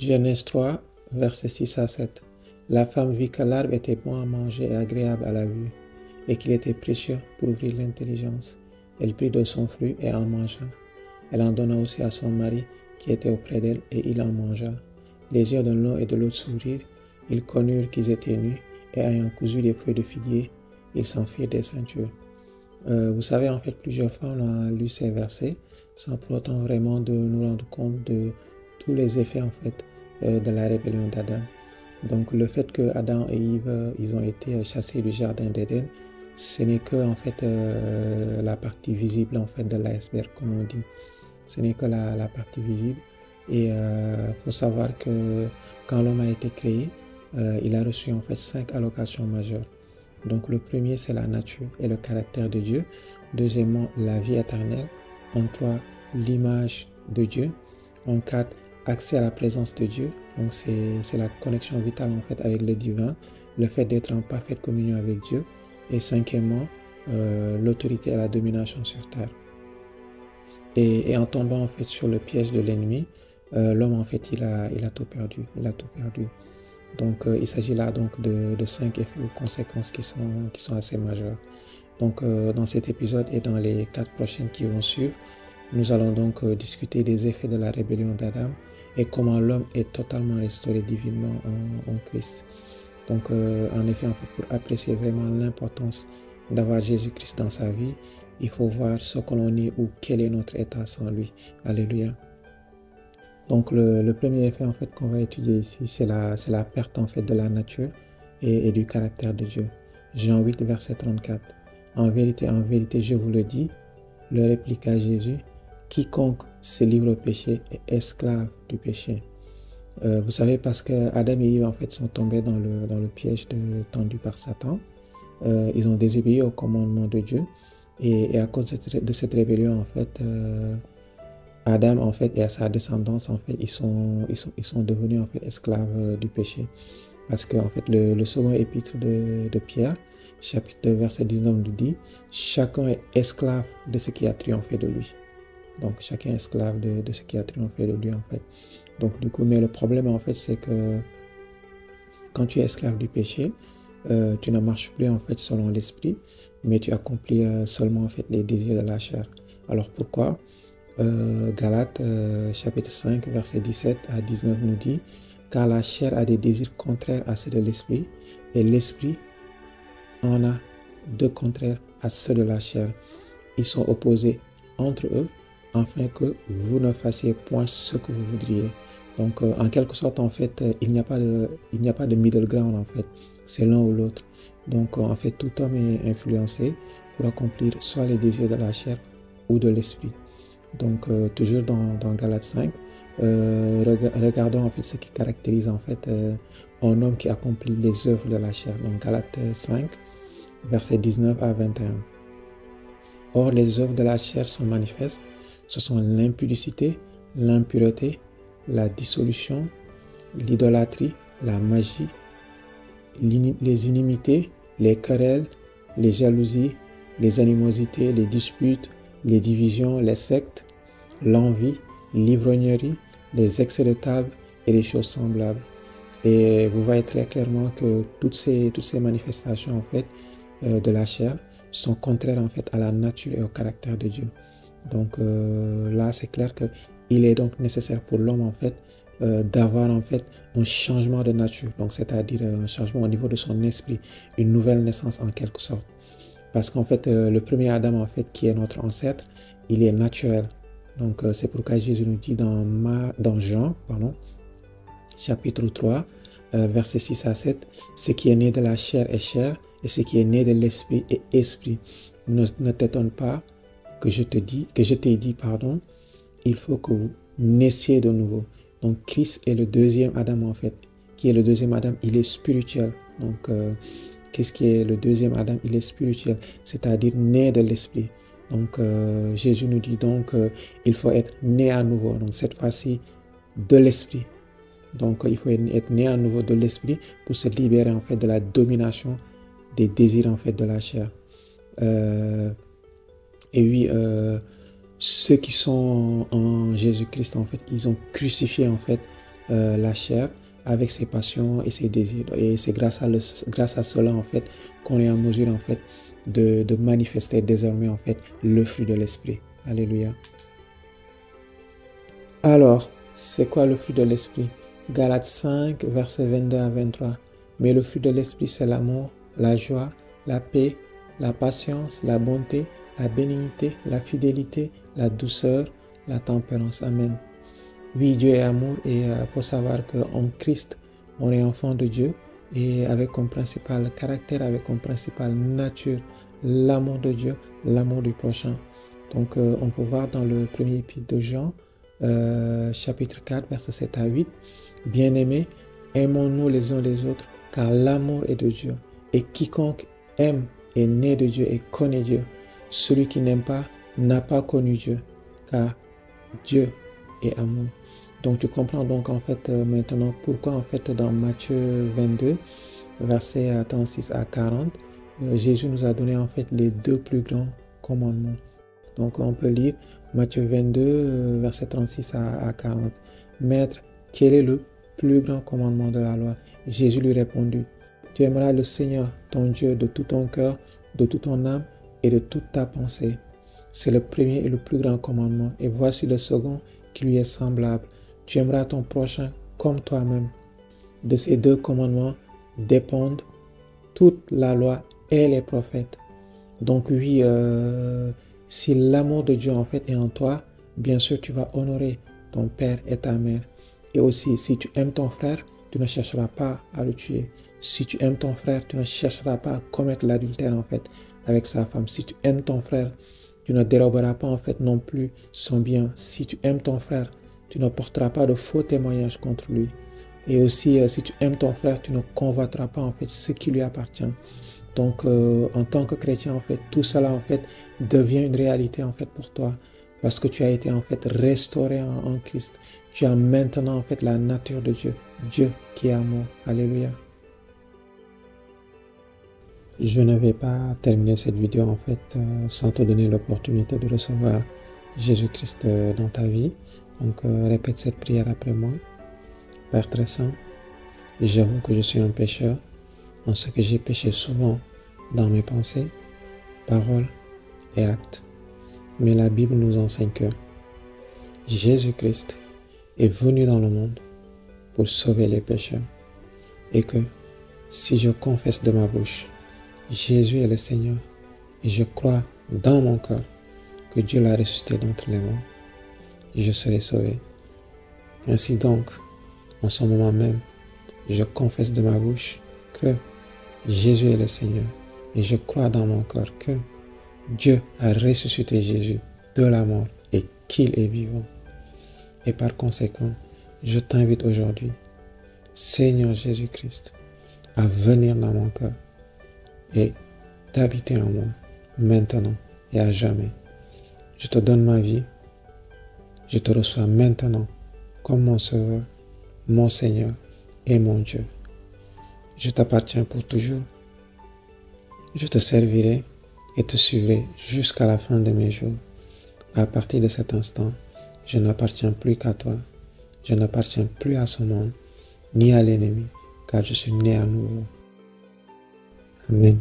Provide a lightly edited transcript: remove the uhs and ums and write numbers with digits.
Genèse 3, versets 6 à 7. La femme vit que l'arbre était bon à manger et agréable à la vue, et qu'il était précieux pour ouvrir l'intelligence. Elle prit de son fruit et en mangea. Elle en donna aussi à son mari qui était auprès d'elle, et il en mangea. Les yeux de l'un et de l'autre s'ouvrirent, ils connurent qu'ils étaient nus, et ayant cousu des feuilles de figuier, ils s'en firent des ceintures. Vous savez, en fait, plusieurs fois, on a lu ces versets sans pour autant vraiment de nous rendre compte de tous les effets, en fait, de la rébellion d'Adam. Donc, le fait que Adam et Ève, ils ont été chassés du jardin d'Éden, ce n'est que, en fait, la partie visible, en fait, de l'iceberg, comme on dit. Ce n'est que la partie visible. Et faut savoir que quand l'homme a été créé, il a reçu, en fait, 5 allocations majeures. Donc le premier, c'est la nature et le caractère de Dieu. Deuxièmement, la vie éternelle. En 3, l'image de Dieu. En 4, accès à la présence de Dieu. Donc c'est la connexion vitale en fait avec le divin, le fait d'être en parfaite communion avec Dieu. Et cinquièmement, l'autorité et la domination sur terre. Et en tombant en fait sur le piège de l'ennemi, l'homme en fait il a tout perdu. Il a tout perdu. Donc, il s'agit là donc de 5 effets ou conséquences qui sont assez majeures. Donc, dans cet épisode et dans les 4 prochaines qui vont suivre, nous allons donc discuter des effets de la rébellion d'Adam et comment l'homme est totalement restauré divinement en Christ. Donc, en effet, pour apprécier vraiment l'importance d'avoir Jésus-Christ dans sa vie, il faut voir ce que l'on est ou quel est notre état sans lui. Alléluia. Donc le premier effet en fait qu'on va étudier ici, c'est la perte en fait de la nature et du caractère de Dieu. Jean 8, verset 34. En vérité, je vous le dis, le répliqua Jésus, quiconque se livre au péché est esclave du péché. Vous savez, parce que Adam et Ève en fait sont tombés dans le piège tendu par Satan. Ils ont désobéi au commandement de Dieu et à cause de cette rébellion en fait, Adam en fait et à sa descendance en fait ils sont devenus en fait esclaves du péché, parce que en fait le second épître de Pierre chapitre 2 verset 19 nous dit chacun est esclave de ce qui a triomphé de lui. Donc chacun est esclave de ce qui a triomphé de lui en fait. Donc du coup, mais le problème en fait c'est que quand tu es esclave du péché, tu ne marches plus en fait selon l'esprit, mais tu accomplis seulement en fait les désirs de la chair. Alors pourquoi? Galates chapitre 5 verset 17 à 19 nous dit car la chair a des désirs contraires à ceux de l'esprit et l'esprit en a deux contraires à ceux de la chair. Ils sont opposés entre eux afin que vous ne fassiez point ce que vous voudriez. Donc en quelque sorte en fait il n'y a pas de middle ground en fait, c'est l'un ou l'autre. Donc en fait tout homme est influencé pour accomplir soit les désirs de la chair ou de l'esprit. Donc toujours dans Galates 5, regardons en fait ce qui caractérise en fait un homme qui accomplit les œuvres de la chair. Donc Galates 5, versets 19 à 21. Or les œuvres de la chair sont manifestes, ce sont l'impudicité, l'impureté, la dissolution, l'idolâtrie, la magie, les inimités, les querelles, les jalousies, les animosités, les disputes, les divisions, les sectes, l'envie, l'ivrognerie, les excès de table et les choses semblables. Et vous voyez très clairement que toutes ces manifestations en fait de la chair sont contraires en fait à la nature et au caractère de Dieu. Donc là, c'est clair que il est donc nécessaire pour l'homme en fait d'avoir en fait un changement de nature, donc c'est-à-dire un changement au niveau de son esprit, une nouvelle naissance en quelque sorte. Parce qu'en fait, le premier Adam en fait qui est notre ancêtre, il est naturel. Donc c'est pourquoi Jésus nous dit dans Jean, chapitre 3, versets 6 à 7, ce qui est né de la chair est chair, et ce qui est né de l'esprit est esprit. Ne t'étonne pas que je t'ai dit, il faut que vous naissiez de nouveau. Donc Christ est le deuxième Adam en fait. Qui est le deuxième Adam? Il est spirituel. Donc qu'est-ce qui est le deuxième Adam? Il est spirituel, c'est-à-dire né de l'esprit. Donc Jésus nous dit donc il faut être né à nouveau. Donc cette fois-ci de l'esprit. Donc il faut être né à nouveau de l'esprit pour se libérer en fait de la domination des désirs en fait de la chair. Et oui, ceux qui sont en Jésus-Christ en fait, ils ont crucifié en fait la chair avec ses passions et ses désirs. Et c'est grâce à cela, en fait, qu'on est en mesure, en fait, de manifester désormais, en fait, le fruit de l'esprit. Alléluia. Alors, c'est quoi le fruit de l'esprit? Galates 5, versets 22 à 23. Mais le fruit de l'esprit, c'est l'amour, la joie, la paix, la patience, la bonté, la bénignité, la fidélité, la douceur, la tempérance. Amen. Oui, Dieu est amour et il faut savoir qu'en Christ, on est enfant de Dieu et avec comme principal caractère, avec comme principale nature, l'amour de Dieu, l'amour du prochain. Donc, on peut voir dans le premier épître de Jean, chapitre 4, versets 7 à 8, Bien-aimés, aimons-nous les uns les autres, car l'amour est de Dieu. Et quiconque aime est né de Dieu et connaît Dieu. Celui qui n'aime pas n'a pas connu Dieu, car Dieu est amour. Donc tu comprends donc en fait maintenant pourquoi en fait dans Matthieu 22, versets 36 à 40, Jésus nous a donné en fait les deux plus grands commandements. Donc on peut lire Matthieu 22, versets 36 à 40. Maître, quel est le plus grand commandement de la loi? Jésus lui répondit, tu aimeras le Seigneur, ton Dieu, de tout ton cœur, de toute ton âme et de toute ta pensée. C'est le premier et le plus grand commandement. Et voici le second qui lui est semblable. Tu aimeras ton prochain comme toi-même. De ces deux commandements dépendent toute la loi et les prophètes. Donc oui, si l'amour de Dieu en fait est en toi, bien sûr tu vas honorer ton père et ta mère. Et aussi, si tu aimes ton frère, tu ne chercheras pas à le tuer. Si tu aimes ton frère, tu ne chercheras pas à commettre l'adultère en fait avec sa femme. Si tu aimes ton frère, tu ne déroberas pas en fait non plus son bien. Si tu aimes ton frère, tu ne porteras pas de faux témoignages contre lui. Et aussi, si tu aimes ton frère, tu ne convoiteras pas en fait ce qui lui appartient. Donc, en tant que chrétien, en fait, tout cela en fait devient une réalité en fait pour toi, parce que tu as été en fait restauré en Christ. Tu as maintenant en fait la nature de Dieu, Dieu qui est amour. Alléluia. Je ne vais pas terminer cette vidéo en fait sans te donner l'opportunité de recevoir Jésus-Christ dans ta vie. Donc, répète cette prière après moi. Père très saint, j'avoue que je suis un pécheur, en ce que j'ai péché souvent dans mes pensées, paroles et actes. Mais la Bible nous enseigne que Jésus-Christ est venu dans le monde pour sauver les pécheurs et que si je confesse de ma bouche Jésus est le Seigneur et je crois dans mon cœur que Dieu l'a ressuscité d'entre les morts, je serai sauvé. Ainsi donc, en ce moment même, je confesse de ma bouche que Jésus est le Seigneur et je crois dans mon cœur que Dieu a ressuscité Jésus de la mort et qu'il est vivant. Et par conséquent, je t'invite aujourd'hui, Seigneur Jésus-Christ, à venir dans mon cœur et d'habiter en moi maintenant et à jamais. Je te donne ma vie, je te reçois maintenant comme mon Sauveur, mon Seigneur et mon Dieu. Je t'appartiens pour toujours. Je te servirai et te suivrai jusqu'à la fin de mes jours. À partir de cet instant, je n'appartiens plus qu'à toi. Je n'appartiens plus à ce monde, ni à l'ennemi, car je suis né à nouveau. Amen.